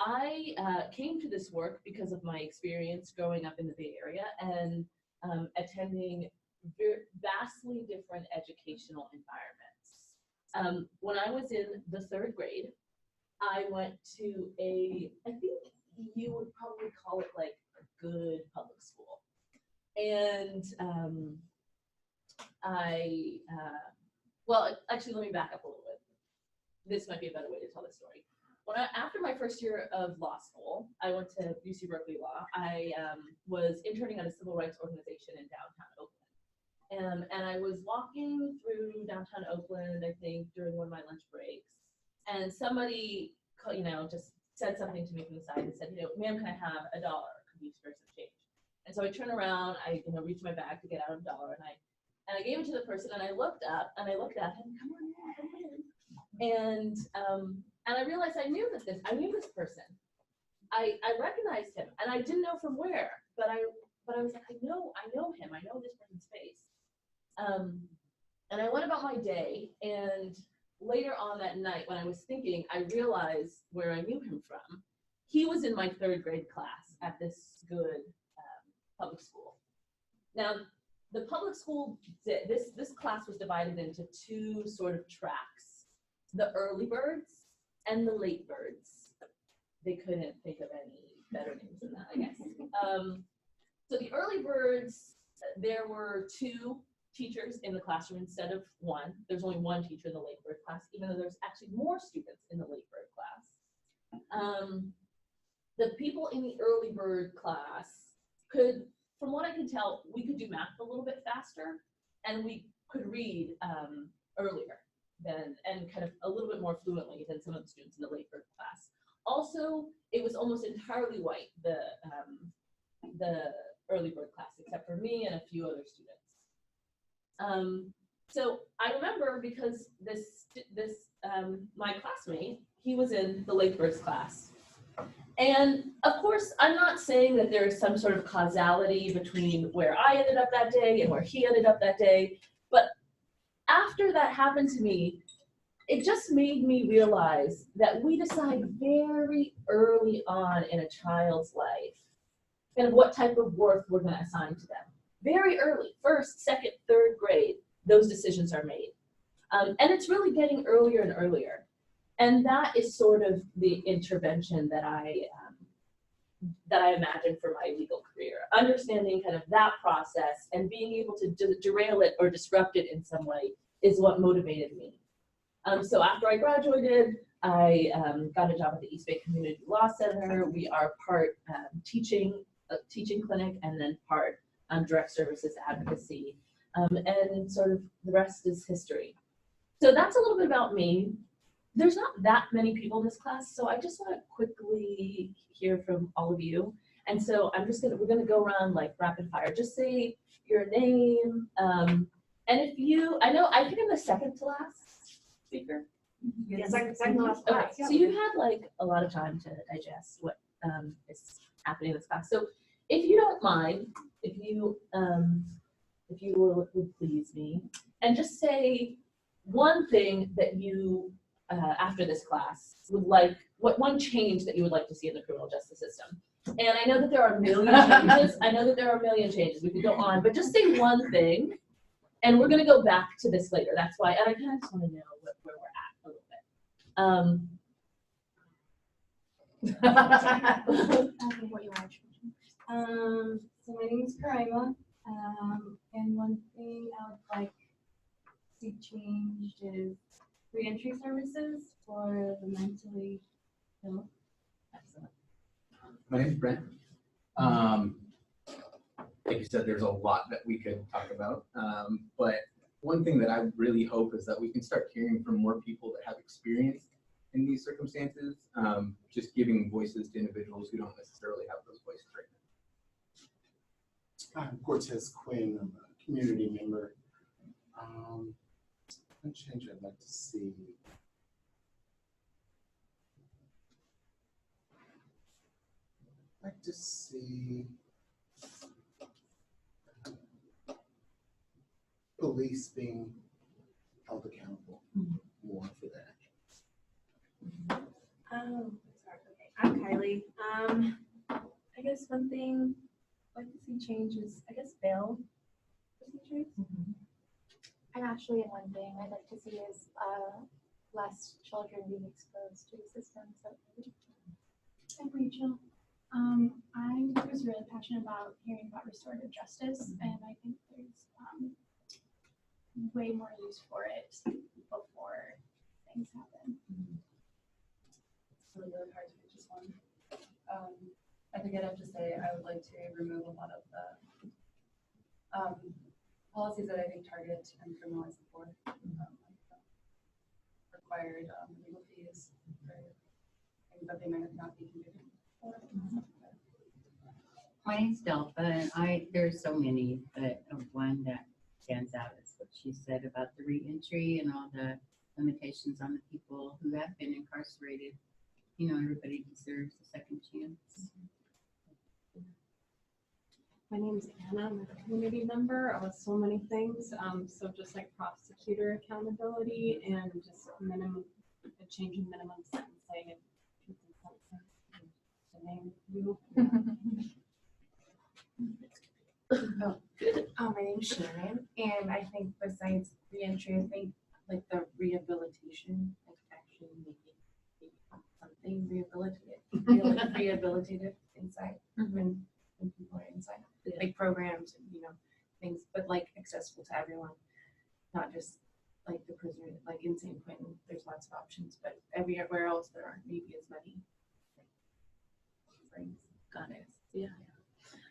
I came to this work because of my experience growing up in the Bay Area and attending vastly different educational environments. When I was in the 3rd grade, I went to I think you would probably call it like a good public school. And well, actually, let me back up a little bit. This might be a better way to tell this story. After my first year of law school, I went to UC Berkeley Law. I was interning at a civil rights organization in downtown Oakland. And I was walking through downtown Oakland, I think, during one of my lunch breaks. And somebody, just said something to me from the side and said, ma'am, can I have $1? Could you spare some change? And so I turned around, I reached my bag to get out $1, and I gave it to the person, and I looked up, and I looked at him, come on in. And I realized I knew this person. I recognized him, and I didn't know from where, but I was like, I know him. I know this person's face. And I went about my day, and later on that night, when I was thinking, I realized where I knew him from. He was in my 3rd grade class at this good public school. Now, the public school, this class was divided into 2 sort of tracks: the early birds and the late birds. They couldn't think of any better names than that, I guess. So the early birds, there were 2 teachers in the classroom instead of 1. There's only 1 teacher in the late bird class, even though there's actually more students in the late bird class. The people in the early bird class could, from what I can tell, we could do math a little bit faster, and we could read earlier and kind of a little bit more fluently than some of the students in the late bird class. Also, it was almost entirely white, the early bird class, except for me and a few other students. So I remember because my classmate, he was in the late birds class. And of course, I'm not saying that there is some sort of causality between where I ended up that day and where he ended up that day. But after that happened to me, it just made me realize that we decide very early on in a child's life kind of what type of worth we're going to assign to them. Very early, 1st, 2nd, 3rd grade, those decisions are made. And it's really getting earlier and earlier. And that is sort of the intervention that I imagine for my legal career. Understanding kind of that process and being able to derail it or disrupt it in some way is what motivated me. So after I graduated, I got a job at the East Bay Community Law Center. We are part teaching clinic and then part direct services advocacy. And sort of the rest is history. So that's a little bit about me. There's not that many people in this class, so I just want to quickly hear from all of you. And so we're gonna go around like rapid fire. Just say your name. And if I think I'm the 2nd to last speaker. Yes, second to last. Okay, so you've had like a lot of time to digest what is happening in this class. So if you don't mind, if you would please me, and just say one thing that you, after this class, would like, what one change that you would like to see in the criminal justice system. And I know that there are a million changes. We could go on, but just say one thing, and we're going to go back to this later. That's why, and I kind of just want to know where we're at a little bit. So my name is Karima, and one thing I would like to see changed is reentry services for the mentally ill. Excellent. My name is Brent. Like you said, there's a lot that we could talk about, but one thing that I really hope is that we can start hearing from more people that have experience in these circumstances, just giving voices to individuals who don't necessarily have those voices right now. I'm Cortez Quinn. I'm a community member. One change I'd like to see. I'd like to see police being held accountable more for their actions. Sorry, okay. I'm Kylie. Riley. I guess one thing I'd like to see change is, I guess, bail procedures. And actually, one thing I'd like to see is less children being exposed to the system. So, I'm Rachel. I was really passionate about hearing about restorative justice, and I think there's way more use for it before things happen. It's really, really hard to pick just one. I think I'd have to say I would like to remove a lot of the policies that I think target and criminalize the poor. Required legal fees for things that they might not be convicted for. My name's Delpha, and there's so many, but one that stands out is what she said about the reentry and all the limitations on the people who have been incarcerated. You know, everybody deserves a second chance. My name is Anna. I'm a community member of so many things. So just like prosecutor accountability and just a change in minimum sentencing and truth in sentencing. The name you. My name's Sharon, and I think besides reentry, I think like the rehabilitation, like actually making something rehabilitative inside when people are inside, like programs and things, but like accessible to everyone, not just like the prisoner, like in San Quentin. There's lots of options, but everywhere else there aren't maybe as many things. Got it. Yeah.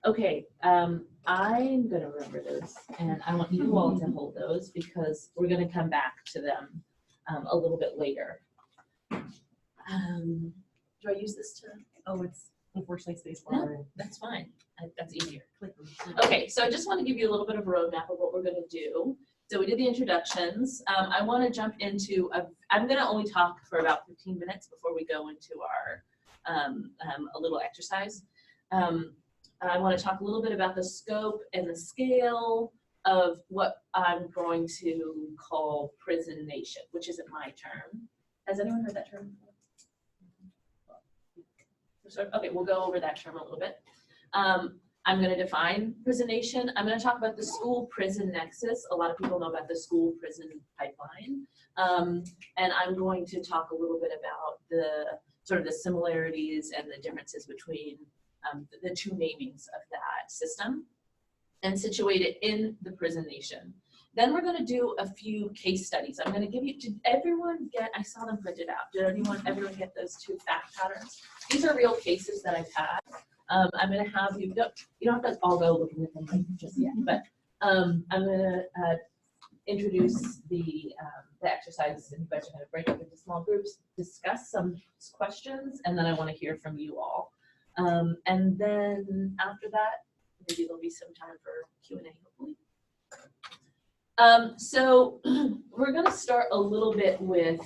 Okay, I'm gonna remember those, and I want you all to hold those because we're gonna come back to them a little bit later. Do I use this to? Oh, it's unfortunately space bar. No, that's fine. That's easier. Okay, so I just want to give you a little bit of a roadmap of what we're gonna do. So we did the introductions. I want to jump into I'm gonna only talk for about 15 minutes before we go into our a little exercise. I want to talk a little bit about the scope and the scale of what I'm going to call prison nation, which isn't my term. Has anyone heard that term before? Okay, we'll go over that term a little bit. I'm going to define prison nation. I'm going to talk about the school prison nexus. A lot of people know about the school prison pipeline. And I'm going to talk a little bit about the sort of the similarities and the differences between the two namings of that system and situate it in the prison nation. Then we're going to do a few case studies. I'm going to give you, did everyone get, I saw them printed out. Did everyone get those two fact patterns? These are real cases that I've had. I'm going to have you don't have to all go looking at them like just yet, but I'm going to introduce the exercises, and you guys are going to break up into small groups, discuss some questions, and then I want to hear from you all. And then after that, maybe there'll be some time for Q&A, hopefully. So we're going to start a little bit with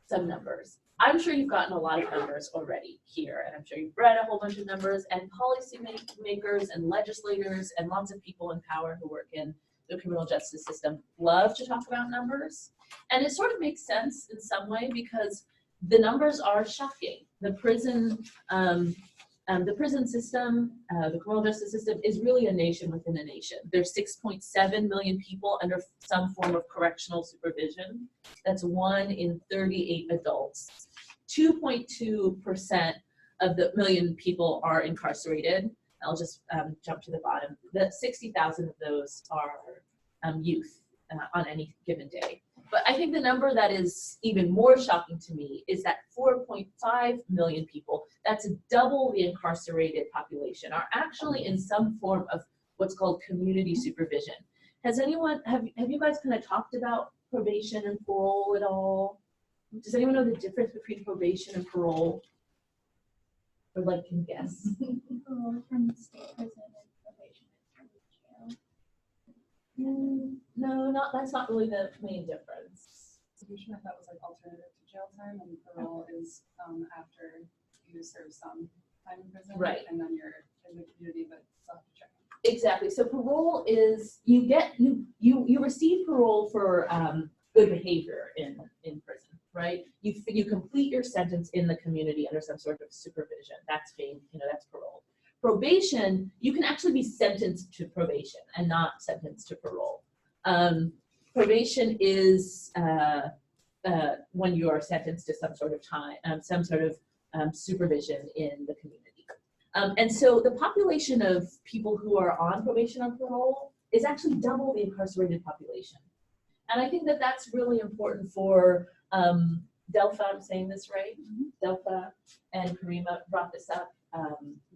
some numbers. I'm sure you've gotten a lot of numbers already here, and I'm sure you've read a whole bunch of numbers, and policy makers and legislators and lots of people in power who work in the criminal justice system love to talk about numbers. And it sort of makes sense in some way because the numbers are shocking. The prison system, the criminal justice system is really a nation within a nation. There's 6.7 million people under some form of correctional supervision. That's 1 in 38 adults. 2.2% of the million people are incarcerated. I'll just jump to the bottom. 60,000 of those are youth on any given day. But I think the number that is even more shocking to me is that 4.5 million people, that's double the incarcerated population, are actually in some form of what's called community supervision. Has anyone, have you guys kind of talked about probation and parole at all? Does anyone know the difference between probation and parole? Or like can guess? Parole from the state prison and probation from the jail. No, that's not really the main difference. Probation, I thought was like alternative to jail time, and parole is after you serve some time in prison, Right. And then you're in the community, but still have to check. Exactly. So parole is you receive parole for good behavior in prison, right? you complete your sentence in the community under some sort of supervision. That's being, that's parole. Probation, you can actually be sentenced to probation and not sentenced to parole. Probation is when you are sentenced to some sort of time, some sort of supervision in the community. And so the population of people who are on probation or parole is actually double the incarcerated population. And I think that that's really important for Delpha, I'm saying this right? Delpha and Karima brought this up,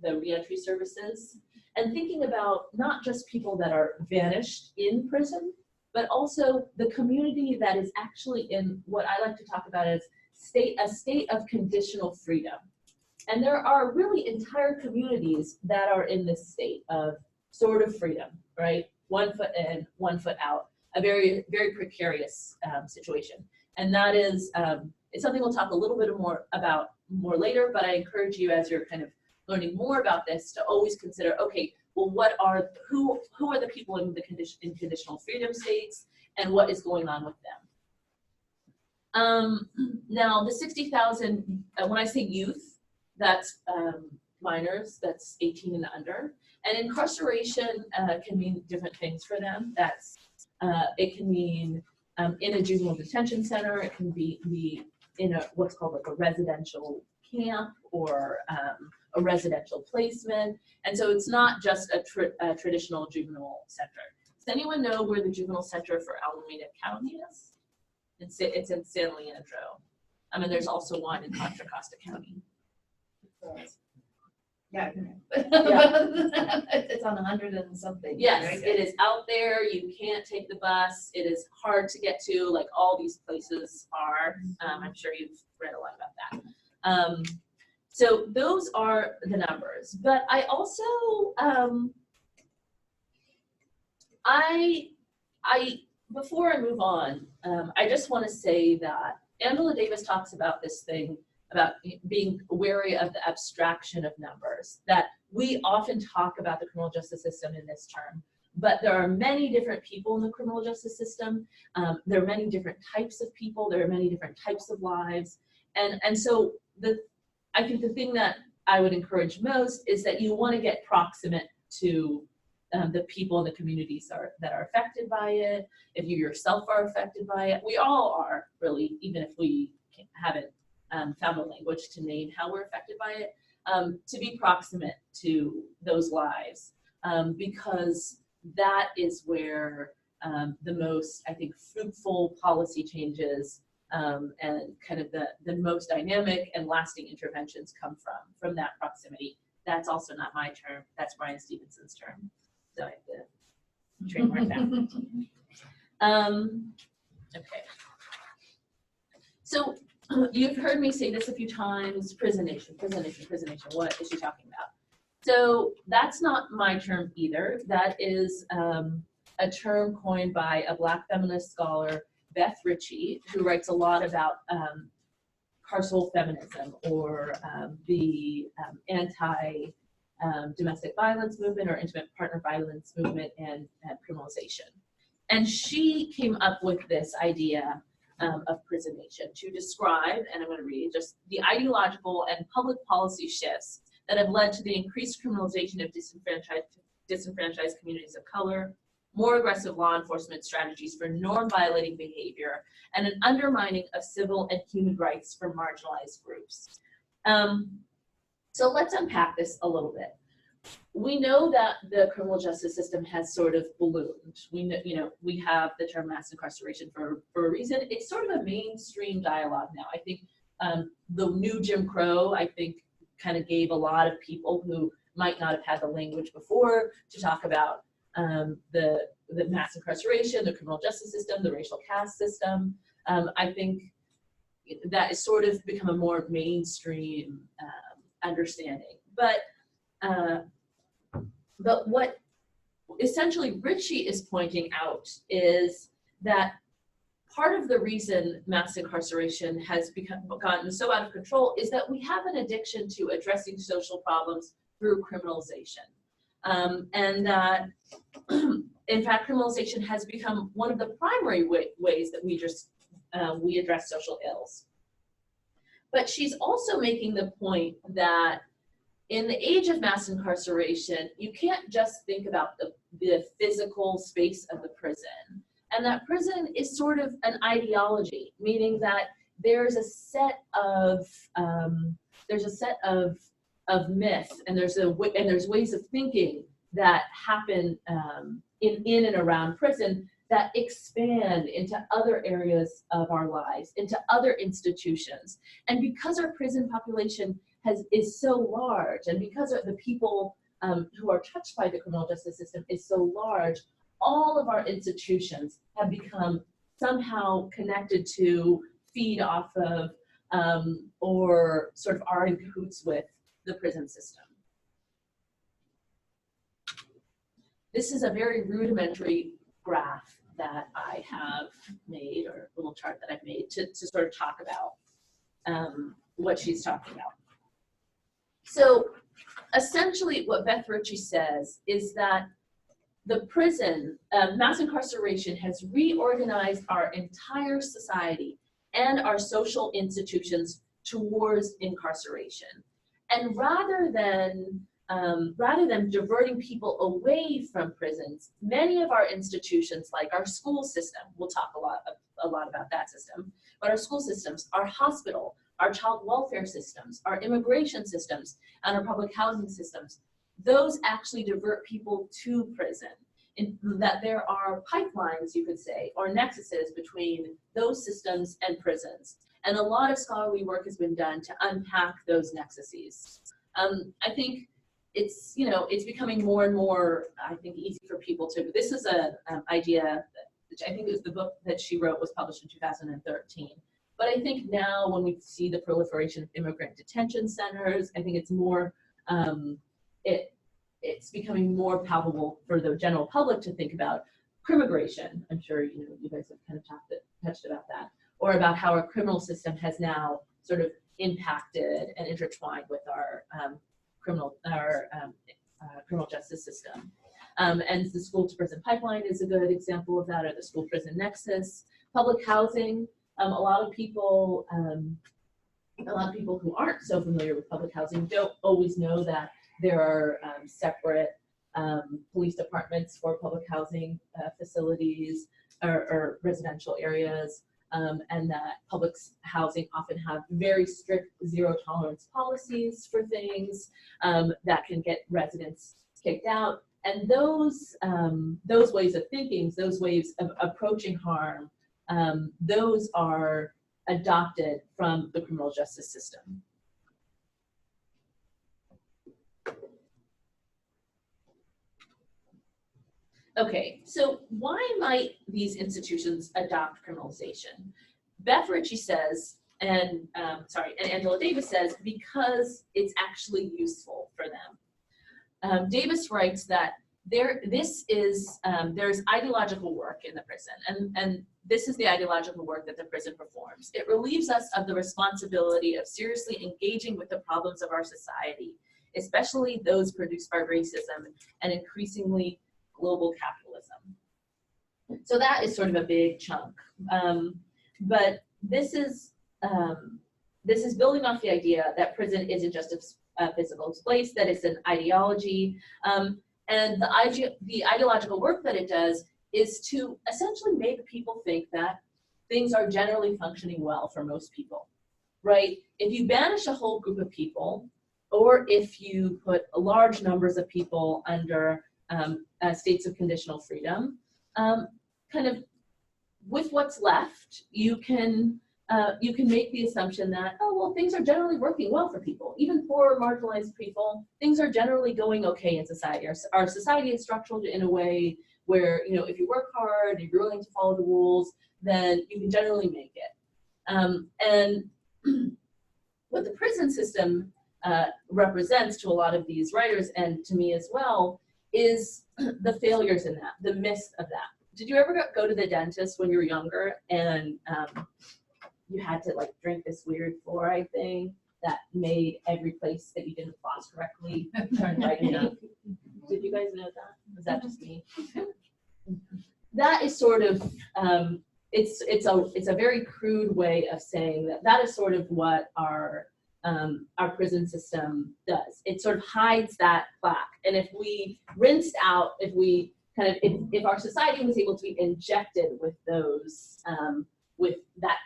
the reentry services, and thinking about not just people that are vanished in prison, but also the community that is actually in what I like to talk about as a state of conditional freedom. And there are really entire communities that are in this state of sort of freedom, right? 1 foot in, 1 foot out, a very, very precarious situation. And that is, it's something we'll talk a little bit more about later, but I encourage you as you're kind of learning more about this to always consider, okay, well, who are the people in the conditional freedom states and what is going on with them? Now the 60,000, when I say youth, that's minors, that's 18 and under. And incarceration can mean different things for them. It can mean in a juvenile detention center, it can be in what's called like a residential camp or a residential placement. And so it's not just a traditional juvenile center. Does anyone know where the juvenile center for Alameda County is? It's in San Leandro. I mean, there's also one in Contra Costa County. Yeah. Yeah. It's on 100 and something. Yes, right? it is out there. You can't take the bus. It is hard to get to, like all these places are. I'm sure you've read a lot about that. So those are the numbers. But I also, before I move on, I just want to say that Angela Davis talks about this thing about being wary of the abstraction of numbers, that we often talk about the criminal justice system in this term, but there are many different people in the criminal justice system. There are many different types of people. There are many different types of lives. And so I think the thing that I would encourage most is that you want to get proximate to the people in the communities that are affected by it. If you yourself are affected by it, we all are really, even if we haven't found a language to name how we're affected by it, to be proximate to those lives, because that is where the most, I think, fruitful policy changes and kind of the most dynamic and lasting interventions come from that proximity. That's also not my term, that's Brian Stevenson's term. So I have to trademark that. Okay. So you've heard me say this a few times, prison nation, what is she talking about? So that's not my term either. That is a term coined by a Black feminist scholar, Beth Ritchie, who writes a lot about carceral feminism or the anti-domestic violence movement or intimate partner violence movement and criminalization. And she came up with this idea of prison nation to describe, and I'm going to read, just the ideological and public policy shifts that have led to the increased criminalization of disenfranchised communities of color, more aggressive law enforcement strategies for norm-violating behavior, and an undermining of civil and human rights for marginalized groups. So let's unpack this a little bit. We know that the criminal justice system has sort of ballooned. We know, we have the term mass incarceration for a reason. It's sort of a mainstream dialogue now. I think the new Jim Crow, I think, kind of gave a lot of people who might not have had the language before to talk about the mass incarceration, the criminal justice system, the racial caste system. I think that has sort of become a more mainstream understanding. But what essentially Ritchie is pointing out is that part of the reason mass incarceration has gotten so out of control is that we have an addiction to addressing social problems through criminalization. And that, in fact, criminalization has become one of the primary ways that we address social ills. But she's also making the point that in the age of mass incarceration, you can't just think about the physical space of the prison. And that prison is sort of an ideology, meaning that there's a set of myths, and there's ways of thinking that happen in and around prison that expand into other areas of our lives, into other institutions. And because our prison population is so large, and because of the people who are touched by the criminal justice system is so large, all of our institutions have become somehow connected to, feed off of, or sort of are in cahoots with the prison system. This is a very rudimentary graph that I have made, or a little chart that I've made to sort of talk about what she's talking about. So essentially what Beth Ritchie says is that the prison, mass incarceration has reorganized our entire society and our social institutions towards incarceration. And rather than diverting people away from prisons, many of our institutions, like our school system, we'll talk a lot about that system, but our school systems, our hospital, our child welfare systems, our immigration systems, and our public housing systems, those actually divert people to prison. In that there are pipelines, you could say, or nexuses between those systems and prisons. And a lot of scholarly work has been done to unpack those nexuses. I think it's becoming more and more, I think, easy for people to, this is an idea, which I think it was the book that she wrote was published in 2013. But I think now when we see the proliferation of immigrant detention centers, I think it's more, it's becoming more palpable for the general public to think about crimmigration. I'm sure you guys have kind of touched about that, or about how our criminal system has now sort of impacted and intertwined with our criminal justice system. And the school to prison pipeline is a good example of that, or the school prison nexus. Public housing, a lot of people who aren't so familiar with public housing don't always know that there are separate police departments for public housing facilities or residential areas, and that public housing often have very strict zero tolerance policies for things that can get residents kicked out. And those ways of thinking, those ways of approaching harm, those are adopted from the criminal justice system. Okay, so why might these institutions adopt criminalization? Beth Ritchie says, and Angela Davis says, because it's actually useful for them. Davis writes that there's ideological work in the prison, and this is the ideological work that the prison performs. It relieves us of the responsibility of seriously engaging with the problems of our society, especially those produced by racism and increasingly global capitalism. So that is sort of a big chunk. But this is building off the idea that prison isn't just a physical place, that it's an ideology. And the ideological work that it does is to essentially make people think that things are generally functioning well for most people, right? If you banish a whole group of people, or if you put large numbers of people under states of conditional freedom, kind of with what's left, you can make the assumption that, oh, well, things are generally working well for people. Even for marginalized people, things are generally going okay in society. Our society is structured in a way where, if you work hard, if you're willing to follow the rules, then you can generally make it. And what the prison system represents to a lot of these writers, and to me as well, is the failures in that, the myths of that. Did you ever go to the dentist when you were younger and you had to drink this weird fluoride thing that made every place that you didn't floss correctly turn bright and pink? Did you guys know that? Was that just me? That is sort of it's a very crude way of saying that is sort of what our prison system does. It sort of hides that plaque. And if we rinsed out, if our society was able to be injected with those, with that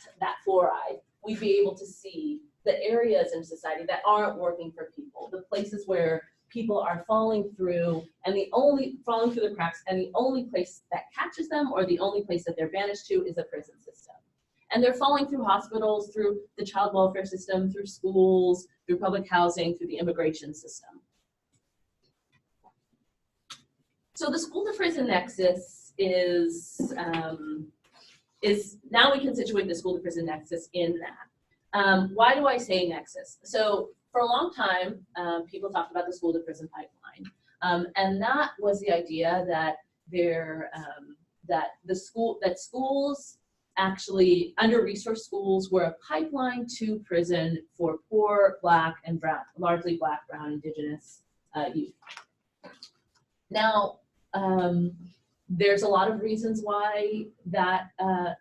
fluoride, we'd be able to see the areas in society that aren't working for people, the places where people are falling through the cracks, and the only place that catches them or the only place that they're banished to is a prison system. And they're falling through hospitals, through the child welfare system, through schools, through public housing, through the immigration system. So the school to prison nexus is now we can situate the school to prison nexus in that. Why do I say nexus? So for a long time, people talked about the school to prison pipeline, and that was the idea that schools, actually under-resourced schools, were a pipeline to prison for poor Black and brown, largely Black, brown, Indigenous youth. Now, there's a lot of reasons why that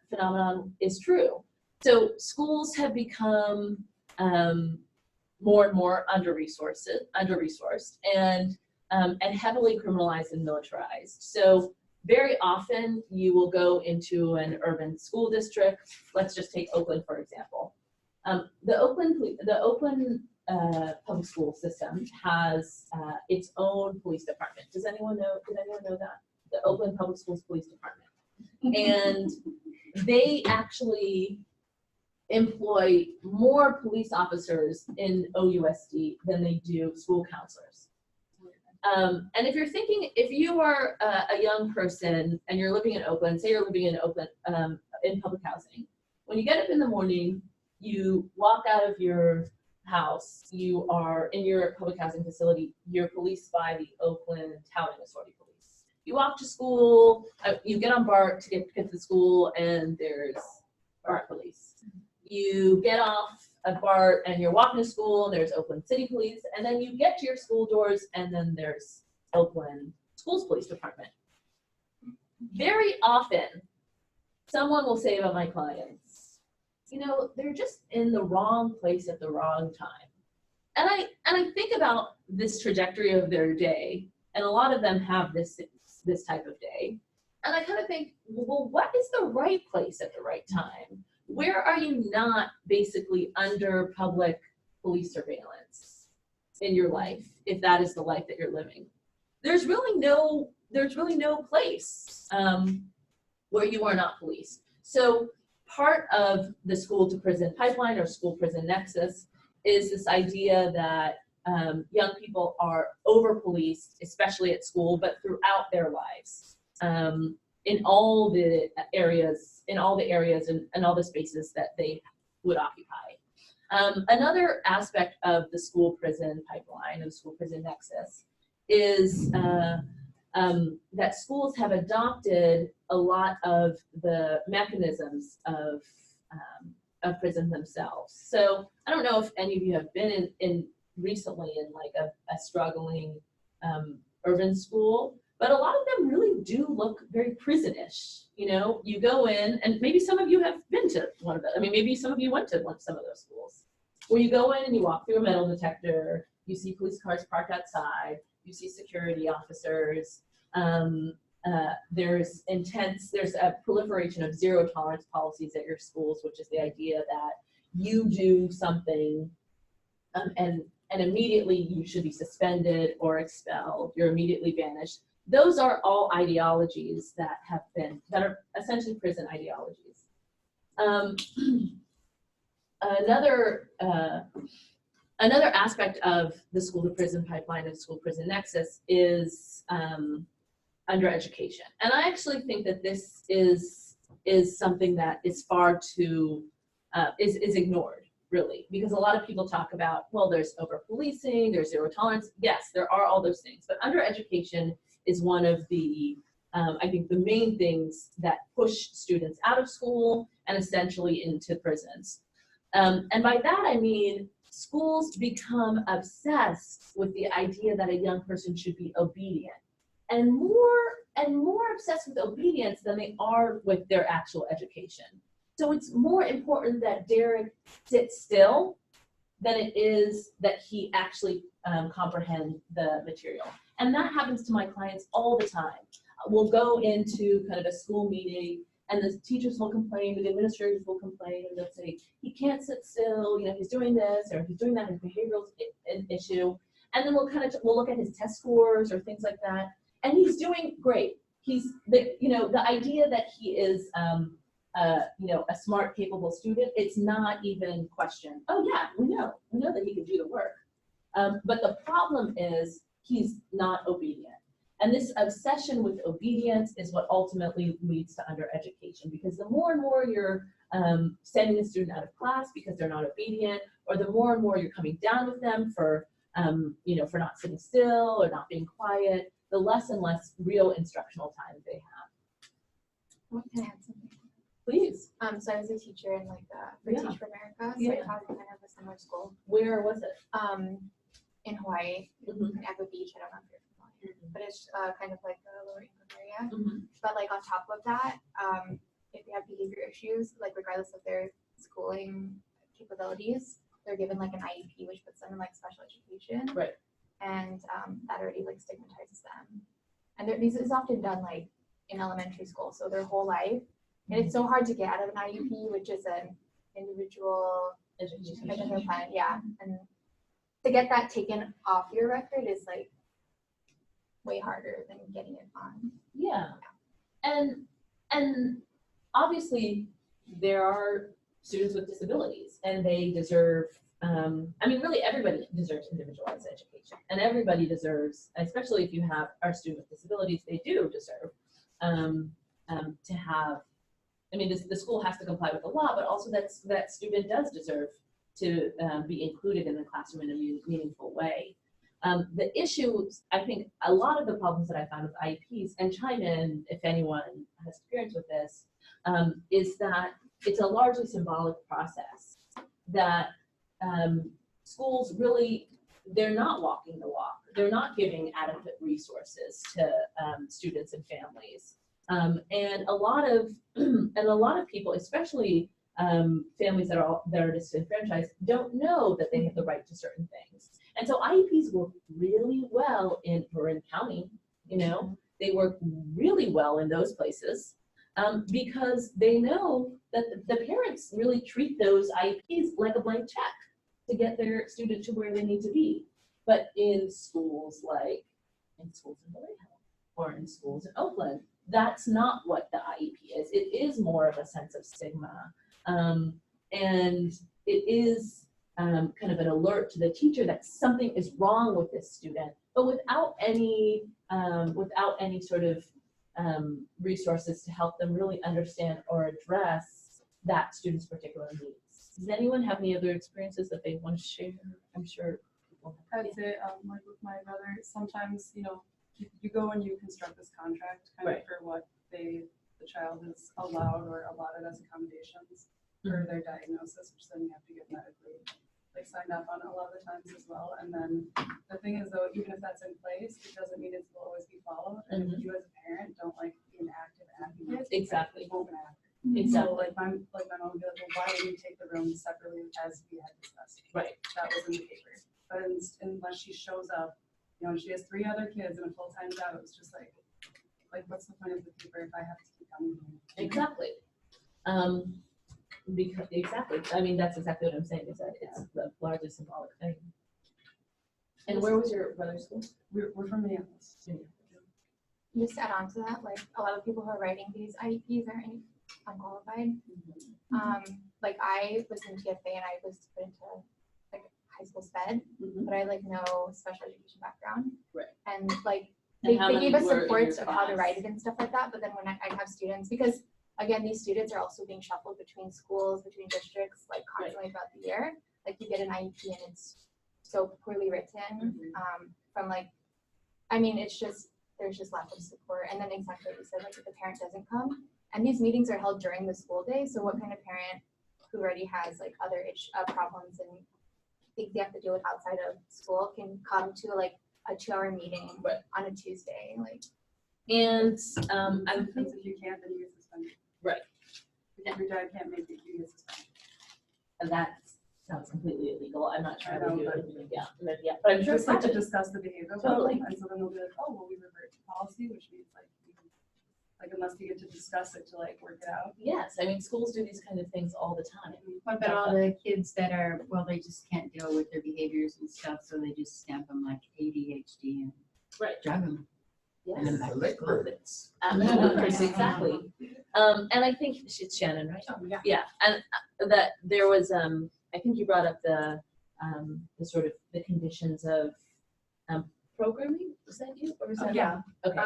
phenomenon is true. So schools have become more and more under-resourced and heavily criminalized and militarized. So very often you will go into an urban school district. Let's just take Oakland, for example. The Oakland public school system has its own police department. Did anyone know that? The Oakland Public Schools Police Department. And they actually employ more police officers in OUSD than they do school counselors. And if you are a young person and you're living in Oakland, say you're living in Oakland in public housing, when you get up in the morning, you walk out of your house, you are in your public housing facility, you're policed by the Oakland Housing Authority Police. You walk to school, you get on BART to get to school, and there's BART police. You get off at BART and you're walking to school, and there's Oakland City Police, and then you get to your school doors, and then there's Oakland Schools Police Department. Very often, someone will say about my clients, they're just in the wrong place at the wrong time. And I think about this trajectory of their day, and a lot of them have this type of day. And I kind of think, well, what is the right place at the right time? Where are you not basically under public police surveillance in your life, if that is the life that you're living? There's really no place where you are not policed. So part of the school to prison pipeline or school prison nexus is this idea that young people are over policed, especially at school, but throughout their lives, in all the areas and all the spaces that they would occupy. Another aspect of the school prison pipeline, of the school prison nexus, is that schools have adopted a lot of the mechanisms of prison themselves. So I don't know if any of you have been in recently in like a struggling urban school, but a lot of them really do look very prison-ish. You go in, and maybe some of you have been to one of them. I mean, maybe some of you went to some of those schools, where you go in and you walk through a metal detector, you see police cars parked outside, you see security officers. There's a proliferation of zero tolerance policies at your schools, which is the idea that you do something and immediately you should be suspended or expelled, you're immediately banished. Those are all ideologies that are essentially prison ideologies. Another aspect of the school to prison pipeline and school prison nexus is under education. And I actually think that this is something that is far too, is ignored, really, because a lot of people talk about, well, there's over policing, there's zero tolerance. Yes, there are all those things, but under education is one of the, I think, the main things that push students out of school and essentially into prisons. And by that, I mean, schools become obsessed with the idea that a young person should be obedient more obsessed with obedience than they are with their actual education. So it's more important that Derek sits still than it is that he actually comprehend the material. And that happens to my clients all the time. We'll go into kind of a school meeting and the teachers will complain, the administrators will complain, and they'll say, he can't sit still, he's doing this, or he's doing that, his behavioral issue. And then we'll look at his test scores or things like that. And he's doing great. The idea that he is, a smart, capable student, it's not even questioned. Oh yeah, we know that he can do the work. But the problem is he's not obedient. And this obsession with obedience is what ultimately leads to undereducation, because the more and more you're sending a student out of class because they're not obedient, or the more and more you're coming down with them for not sitting still or not being quiet, the less and less real instructional time they have. Can I add something? Please. So I was a teacher in for Teach for America, so I taught in kind of a similar school. Where was it? In Hawaii, Mhm. in Echo Beach. I don't know if you're familiar, but it's kind of like a lower income area. Mhm. But on top of that, if they have behavior issues, regardless of their schooling capabilities, they're given an IEP, which puts them in special education. Right. And that already stigmatizes them. And this is often done in elementary school, so their whole life. And it's so hard to get out of an IEP, which is an individual education plan. Yeah. And to get that taken off your record is way harder than getting it on. Yeah. And obviously there are students with disabilities, and they deserve, really everybody deserves individualized education, and everybody deserves, especially if you have our student with disabilities, they do deserve to have, the school has to comply with the law, but also that student does deserve to be included in the classroom in a meaningful way. The issues, I think a lot of the problems that I found with IEPs, and chime in if anyone has experience with this, is that it's a largely symbolic process, that schools really, they're not walking the walk. They're not giving adequate resources to students and families. And a lot of people, especially families that are disenfranchised, don't know that they have the right to certain things. And so IEPs work really well in Marin County, they work really well in those places because they know that the parents really treat those IEPs like a blank check to get their student to where they need to be. But in schools in Vallejo or in schools in Oakland, that's not what the IEP is. It is more of a sense of stigma. And it is kind of an alert to the teacher that something is wrong with this student, but without any sort of resources to help them really understand or address that student's particular needs. Does anyone have any other experiences that they want to share? I'm sure people have. I'd say, with my brother, sometimes, you go and you construct this contract Right. for what the child is allowed or allotted as accommodations for their diagnosis, which then you have to get medically signed up on a lot of the times as well. And then the thing is though, even if that's in place, it doesn't mean it will always be followed. And if you as a parent don't be an active advocate, Exactly. it won't happen. Exactly. So my mom would be like, well, why didn't you take the room separately as we had discussed? Right. That was in the paper. But unless she shows up, and she has 3 other kids and a full-time job, it was just what's the point of the paper if I have to keep coming here? Exactly. That's exactly what I'm saying, is that it's the largest symbolic thing. And where was your brother's school? We're from Minneapolis. Just to add on to that, a lot of people who are writing these IEPs are unqualified. I was in TFA and I was put into high school sped, but I no special education background. Right. And And how they many gave us were in supports your of how to class? write it and stuff like that, but then when I have students, because again, these students are also being shuffled between schools, between districts, constantly throughout the year. You get an IEP and it's so poorly written. From it's just, there's just lack of support. And then exactly what you said, if the parent doesn't come, and these meetings are held during the school day, so what kind of parent who already has other problems and things they have to deal with outside of school can come to a 2-hour meeting Right. on a Tuesday? And I would think, Because if you can't, then you get suspended. Right. If your dad can't make it, you get suspended. and that sounds completely illegal. I'm not sure I how to know, do but- it. Yeah, but I'm sure it's Just like to happening. discuss the behavioral Totally. problem, and so then they'll be like, oh, well, we revert to policy, which means like unless you get to discuss it to like work it out. Yes, I mean, schools do these kind of things all the time. What about all the kids that are, well, they just can't deal with their behaviors and stuff, so they just stamp them like ADHD and Right. drug them. And then Yes, back to Like school. birds. absolutely, exactly. And I think it's Shannon, right? Yeah. Yeah, and that there was, I think you brought up the sort of the conditions of programming. Was that you, or was that? Yeah. Okay.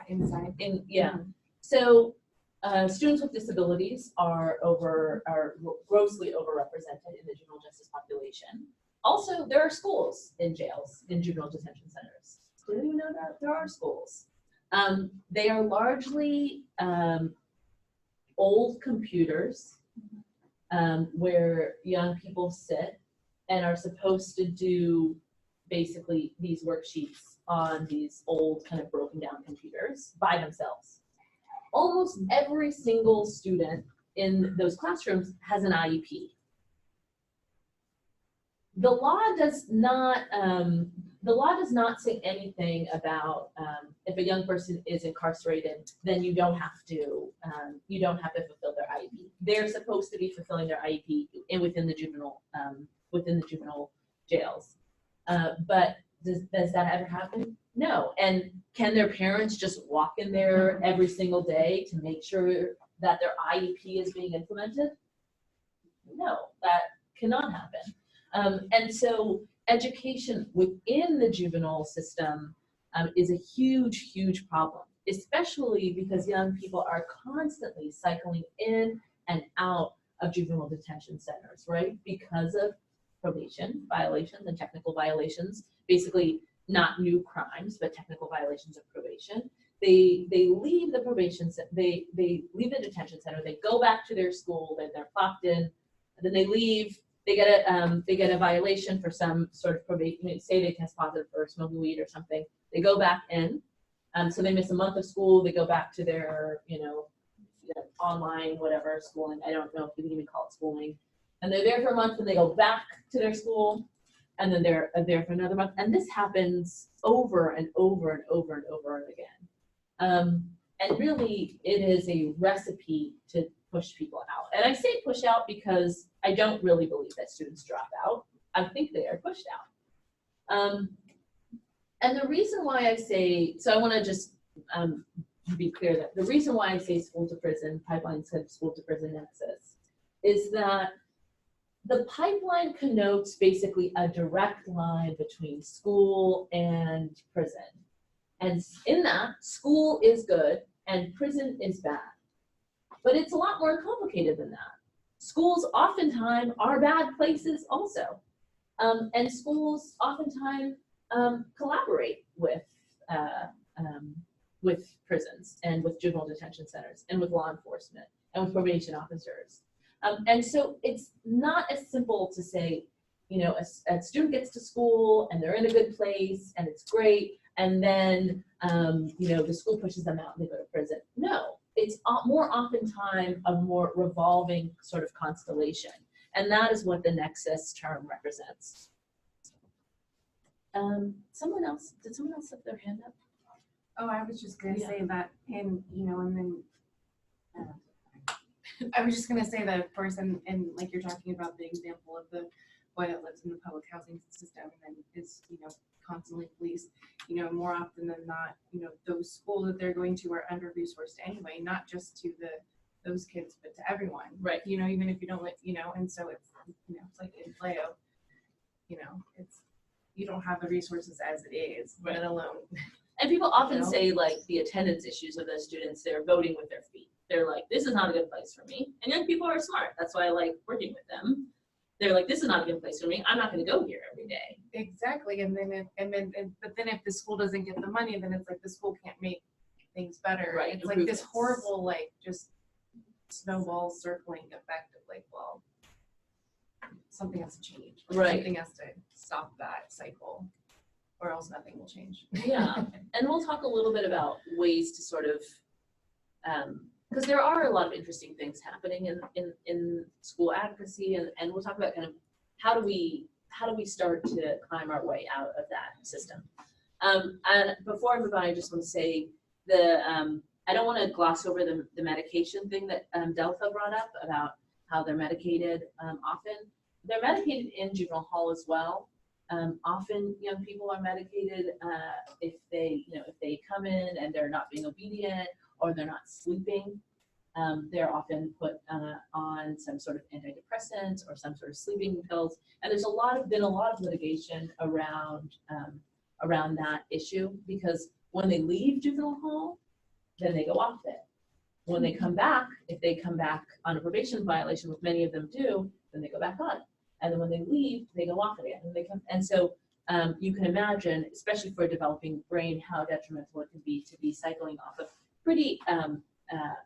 Inside. So students with disabilities are grossly overrepresented in the juvenile justice population. Also, there are schools in jails, in juvenile detention centers. Did you know that? There are schools. They are largely old computers where young people sit and are supposed to do basically these worksheets on these old kind of broken down computers by themselves. Almost every single student in those classrooms has an IEP. The law does not say anything about if a young person is incarcerated, then you don't have to fulfill their IEP. They're supposed to be fulfilling their IEP within the juvenile jails. But does that ever happen? No. And can their parents just walk in there every single day to make sure that their IEP is being implemented? No, that cannot happen. And so education within the juvenile system is a huge, huge problem, especially because young people are constantly cycling in and out of juvenile detention centers, right? Because of probation violations and technical violations, basically not new crimes, but technical violations of probation. They leave the probation, they leave the detention center, they go back to their school, they're clocked in, and then they leave. They get a violation for some sort of probation. Say they test positive for smoking weed or something. They go back in, so they miss a month of school. They go back to their online whatever schooling. I don't know if you can even call it schooling. And they're there for a month, and they go back to their school, and then they're there for another month. And this happens over and over and over and over again. And really, it is a recipe to push people out. And I say push out because I don't really believe that students drop out. I think they are pushed out. And the reason why I say, so I want to just be clear that the reason why I say school to prison, pipeline said school to prison nexus, is that the pipeline connotes basically a direct line between school and prison. And in that, school is good and prison is bad. But it's a lot more complicated than that. Schools oftentimes are bad places also. And schools oftentimes collaborate with prisons and with juvenile detention centers and with law enforcement and with probation officers. And so it's not as simple to say, a student gets to school and they're in a good place and it's great, and then, the school pushes them out and they go to prison. No, it's more oftentimes a more revolving sort of constellation. And that is what the nexus term represents. Did someone else have their hand up? Oh, I was just gonna Yeah. say that, and then I was just gonna say that, of course, and like you're talking about the example of the boy that lives in the public housing system and then is, constantly policed, more often than not, those schools that they're going to are under-resourced anyway, not just to those kids, but to everyone. Right. Even if you don't let, and so it's, it's like in Play-O, it's, you don't have the resources as it is, Right. let alone. And people often No. say like the attendance issues of those students, they're voting with their feet. They're like, this is not a good place for me. And young people are smart. That's why I like working with them. They're like, this is not a good place for me. I'm not going to go here every day. Exactly, but then if the school doesn't get the money, then it's like the school can't make things better. Right, It's like this improvements. horrible, like, just snowball circling effect of like, well, something has to change. Like, Right. Something has to stop that cycle. or else nothing will change. Yeah, and we'll talk a little bit about ways to sort of, because there are a lot of interesting things happening in school advocacy, and we'll talk about kind of how do we start to climb our way out of that system. And before I move on, I just want to say I don't want to gloss over the medication thing that Delta brought up about how they're medicated often. They're medicated in juvenile hall as well. Often young people are medicated if they come in and they're not being obedient or they're not sleeping. They're often put on some sort of antidepressants or some sort of sleeping pills. And there's been a lot of litigation around that issue, because when they leave juvenile hall, then they go off it. When they come back, if they come back on a probation violation, which many of them do, then they go back on. And then when they leave, they go off again. And so you can imagine, especially for a developing brain, how detrimental it can be to be cycling off of pretty,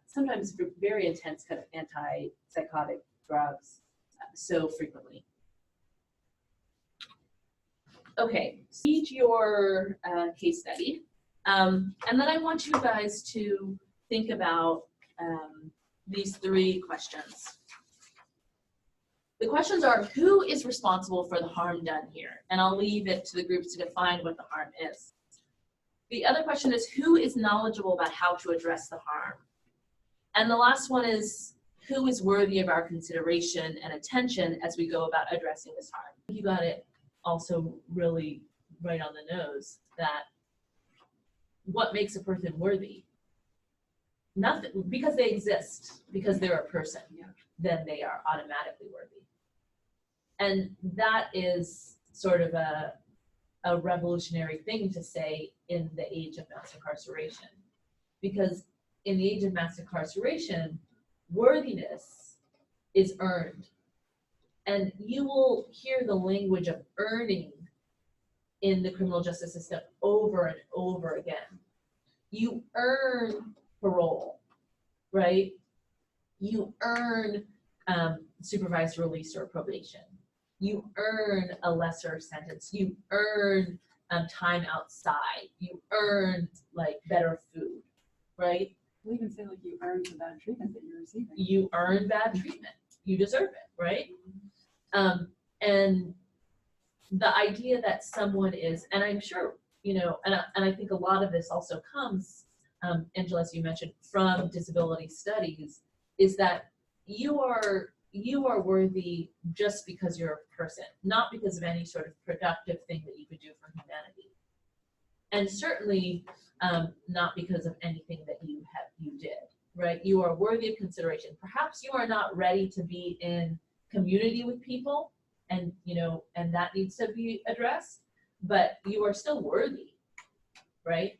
sometimes very intense kind of antipsychotic drugs so frequently. Okay, read your case study. And then I want you guys to think about these 3 questions. The questions are, who is responsible for the harm done here? And I'll leave it to the groups to define what the harm is. The other question is, who is knowledgeable about how to address the harm? And the last one is, who is worthy of our consideration and attention as we go about addressing this harm? You got it also really right on the nose, that what makes a person worthy? Nothing, because they exist, because they're a person, then they are automatically worthy. And that is sort of a revolutionary thing to say in the age of mass incarceration. Because in the age of mass incarceration, worthiness is earned. And you will hear the language of earning in the criminal justice system over and over again. You earn parole, right? You earn supervised release or probation. You earn a lesser sentence. You earn time outside. You earn like better food, right? We even say like you earned the bad treatment that you're receiving. You earn bad treatment. You deserve it, right? And the idea that someone is, and I'm sure, and I think a lot of this also comes, Angela, as you mentioned, from disability studies, is that you are worthy just because you're a person, not because of any sort of productive thing that you could do for humanity. And certainly not because of anything that you did, right? You are worthy of consideration. Perhaps you are not ready to be in community with people, and and that needs to be addressed, but you are still worthy, right?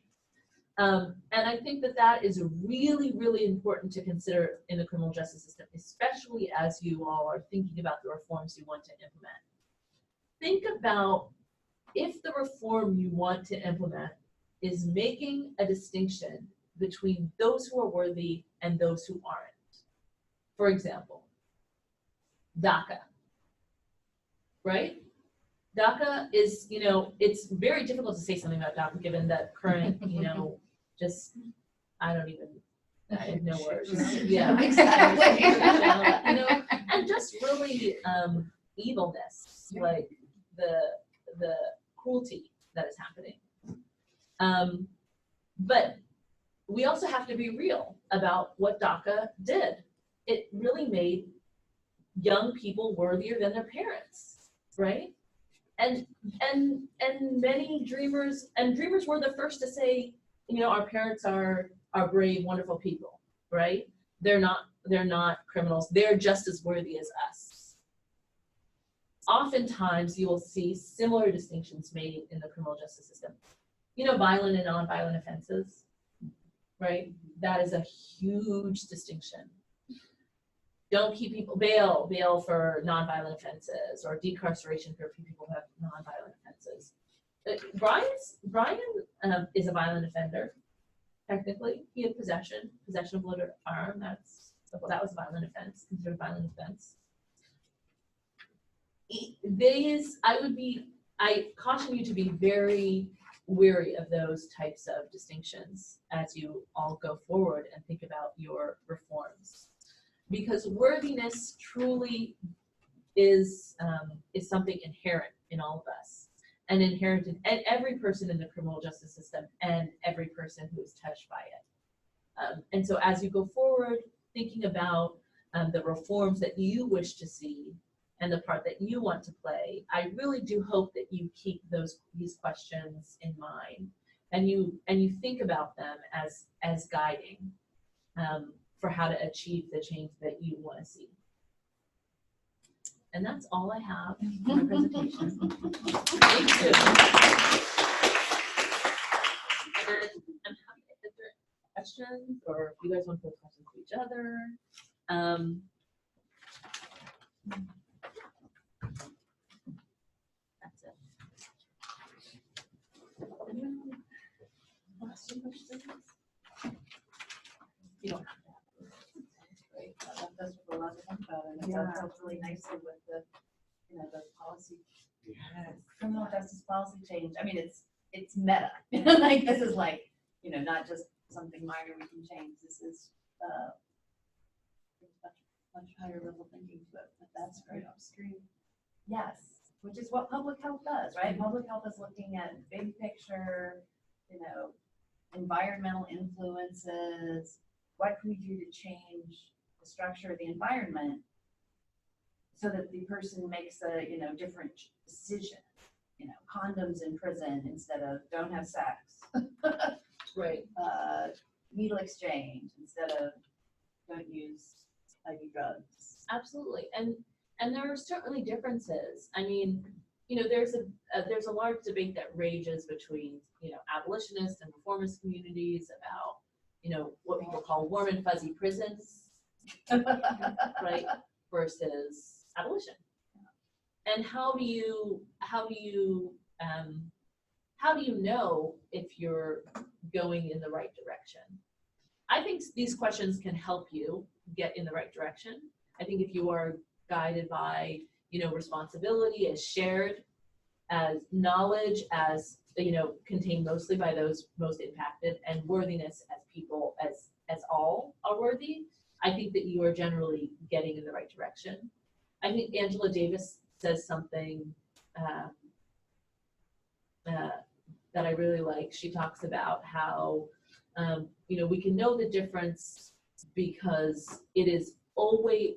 And I think that is really, really important to consider in the criminal justice system, especially as you all are thinking about the reforms you want to implement. Think about if the reform you want to implement is making a distinction between those who are worthy and those who aren't. For example, DACA, right? DACA is, it's very difficult to say something about DACA given the current, just, I have no words. Yeah, exactly. And just really evilness, like the cruelty that is happening. But we also have to be real about what DACA did. It really made young people worthier than their parents, right? And many dreamers were the first to say, our parents are brave, wonderful people, right? They're not criminals. They're just as worthy as us. Oftentimes, you will see similar distinctions made in the criminal justice system. Violent and non-violent offenses, right? That is a huge distinction. Don't keep people, bail for non-violent offenses, or decarceration for people who have non-violent offenses. Brian is a violent offender. Technically, he had possession of a loaded firearm. That was a violent offense, considered a violent offense. I caution you to be very wary of those types of distinctions as you all go forward and think about your reforms. Because worthiness truly is something inherent in all of us, and inherent in every person in the criminal justice system and every person who is touched by it. And so as you go forward, thinking about the reforms that you wish to see and the part that you want to play, I really do hope that you keep these questions in mind, and you think about them as guiding for how to achieve the change that you want to see. And that's all I have for my presentation. Thank you. And I'm happy to answer questions, or if you guys want to pose questions to each other. That's it. Anyone want to ask any questions? You don't have to. Great. That's what a lot to think about, and Yeah. that sounds really nicely with the, the policy, criminal justice policy change. I mean, it's meta. Like, this is like, not just something minor we can change. This is much higher level thinking to it, but that's very upstream. Yes, which is what public health does, right? Public health is looking at big picture, environmental influences. What can we do to change the structure of the environment so that the person makes a different decision? Condoms in prison instead of don't have sex. Right. Needle exchange instead of don't use IV drugs. Absolutely, and there are certainly differences. I mean, there's a large debate that rages between abolitionists and reformist communities about what people call warm and fuzzy prisons, right, versus abolition. And how do you know if you're going in the right direction? I think these questions can help you get in the right direction. I think if you are guided by responsibility as shared, as knowledge as contained mostly by those most impacted, and worthiness as people as all are worthy, I think that you are generally getting in the right direction. I think Angela Davis says something that I really like. She talks about how we can know the difference because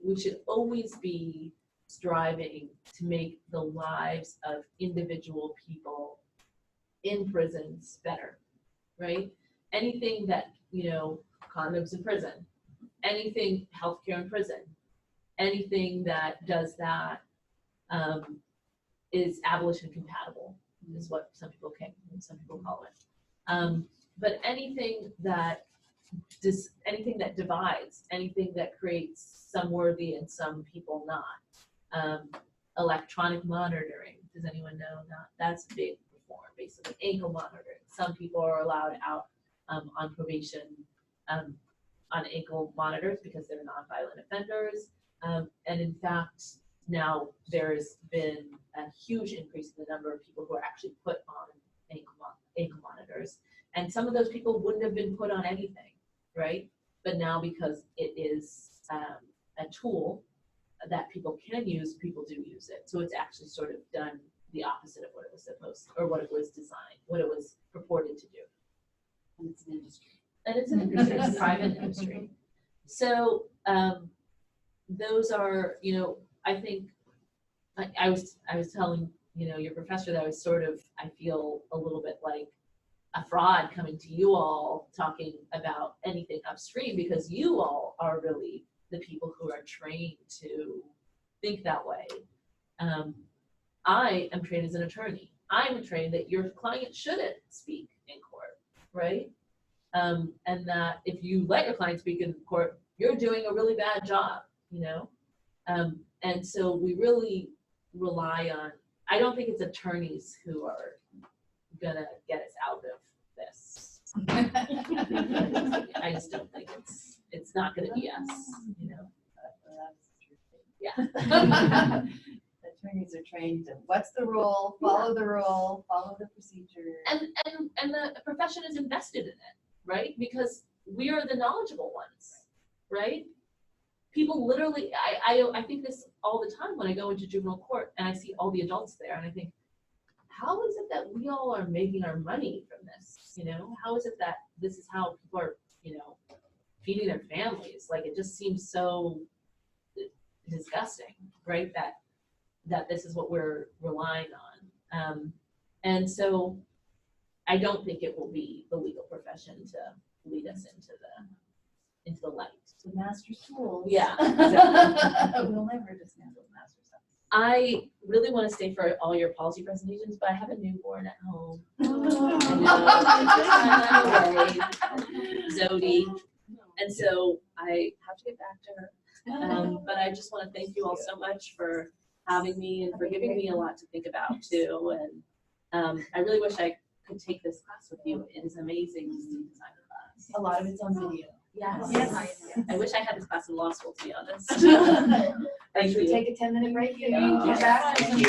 we should always be striving to make the lives of individual people in prisons better, right? Anything that, condoms in prison, anything healthcare in prison, anything that does that is abolition compatible, is what some people call it. But anything that divides, anything that creates some worthy and some people not. Electronic monitoring, does anyone know that? That's a big reform, basically. Ankle monitoring. Some people are allowed out on probation on ankle monitors because they're non-violent offenders. And in fact, now there's been a huge increase in the number of people who are actually put on ankle monitors. And some of those people wouldn't have been put on anything, right? But now, because it is a tool that people can use, people do use it. So it's actually sort of done the opposite of what it was supposed to, or what it was designed, what it was purported to do. And it's an industry. And it's an industry, it's a private industry. So those are, I think, I was telling, your professor that I feel a little bit like a fraud coming to you all talking about anything upstream, because you all are really the people who are trained to think that way. I am trained as an attorney. I'm trained that your client shouldn't speak in court, right? And that if you let your client speak in court, you're doing a really bad job, and so we really rely on, I don't think it's attorneys who are gonna get us out of this. I just don't think it's not gonna be us, Yeah. That attorneys are trained to, what's the rule, follow the rule, follow the procedure. And the profession is invested in it, right? Because we are the knowledgeable ones, right? People literally, I think this all the time when I go into juvenile court and I see all the adults there and I think, how is it that we all are making our money from this? You know, how is it that this is how people are, you know, feeding their families? Like, it just seems so disgusting, right? That this is what we're relying on. And so I don't think it will be the legal profession to lead us into the light. The master tools. Yeah, exactly. We'll never dismantle the master stuff. I really want to stay for all your policy presentations, but I have a newborn at home. Zodi. And so I have to get back to her. But I just want to thank you all so much for having me and for giving me a lot to think about too. And I really wish I could take this class with you. It is amazing design class. A lot of it's on video. Yes. Yes. I wish I had this class in law school, to be honest. Should Thank we you. take a 10-minute break? Yeah. Get back? Thank you.